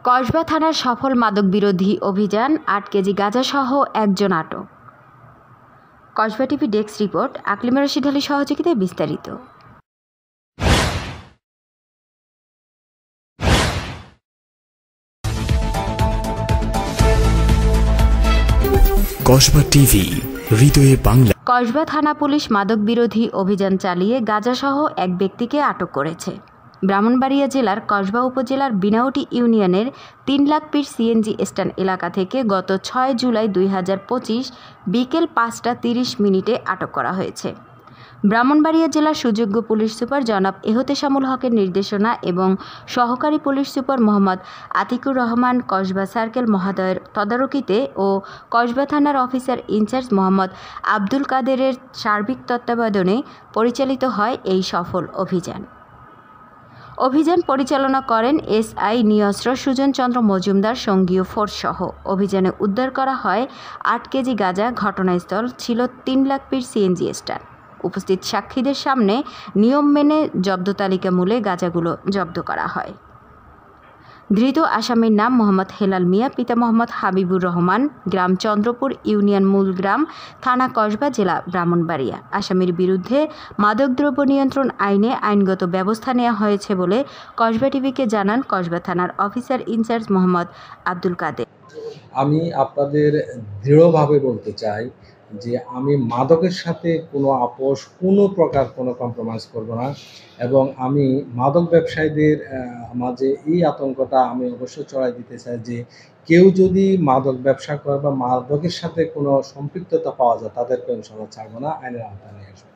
কসবা থানার সফল মাদক বিরোধী অভিযান, ৮ কেজি গাঁজাসহ একজন আটক। Kasba TV desk report, Aklima Rashid আলীর সহযোগিতায় বিস্তারিত। কসবা টিভি, হৃদয়ে বাংলা। কসবা থানা পুলিশ মাদক বিরোধী অভিযান চালিয়ে গাঁজাসহ এক ব্যক্তিকে আটক করেছে। ব্রাহ্মণবাড়িয়া জেলার কসবা উপজেলার বিনাউটি ইউনিয়নের ৩ লাখ পীর সিএনজি স্ট্যান্ড এলাকা থেকে গত ৬ জুলাই ২০২৫ বিকেল ৫টা ৩০ মিনিটে আটক করা হয়েছে। ব্রাহ্মণবাড়িয়া জেলার সুযোগ্য পুলিশ সুপার জনাব এহতেশামুল হকের নির্দেশনা এবং সহকারী police super Mohammad Atikur Rahman Kasba circle মহোদয়ের তদারকিতে ও কসবা থানার অফিসার ইনচার্জ মোহাম্মদ আব্দুল কাদেরের সার্বিক তত্ত্বাবধানে পরিচালিত হয় এই সফল অভিযান পরিচালনা করেন এসআই নিয়স্ত্র সুজন চন্দ্র মজুমদার সঙ্গীয় ফোর্স সহ। অভিযানে উদ্ধার করা হয় ৮ কেজি গাঁজা। ঘটনাস্থল ছিল ৩ লাখ পীর সিএনজি স্ট্যান্ড। উপস্থিত সাক্ষীদের সামনে নিয়ম মেনে জব্দ তালিকা মূলে গাঁজাগুলো জব্দ করা হয়। ধৃত আসামির নাম মোহাম্মদ হেলাল মিয়া, পিতা মোহাম্মদ হাবিবুর রহমান, গ্রাম চন্দ্রপুর, ইউনিয়ন মূলগ্রাম, থানা কসবা, জেলা ব্রাহ্মণবাড়িয়া। আসামির বিরুদ্ধে মাদকদ্রব্য নিয়ন্ত্রণ আইনে আইনগত ব্যবস্থা নেওয়া হয়েছে বলে কসবা টিভিকে জানান কসবা থানার অফিসার ইনচার্জ মোহাম্মদ আব্দুল কাদের। আমি আপনাদের দৃঢ়ভাবে বলতে চাই যে আমি মাদকের সাথে কোনো আপোষ, কোনো প্রকার কোনো কম্প্রোমাইজ করব না, এবং আমি মাদক ব্যবসায়ীদের মাঝে এই আতঙ্কটা আমি অবশ্যই ছড়াই দিতে চাই যে কেউ যদি মাদক ব্যবসা করে বা মাদকের সাথে কোনো সম্পৃক্ততা পাওয়া যায় তাদেরকে ইনশাআল্লাহ ছাড়বো না, আইনের আওতায় নিয়ে আসবো।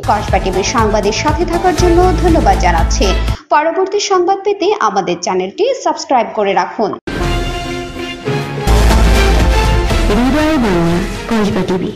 কসবা টিভির সংবাদের সাথে থাকার জন্য ধন্যবাদ জানাচ্ছি। পরবর্তী সংবাদ পেতে আমাদের চ্যানেলটি সাবস্ক্রাইব করে রাখুন। হৃদয়ে বাংলা, কসবা টিভি।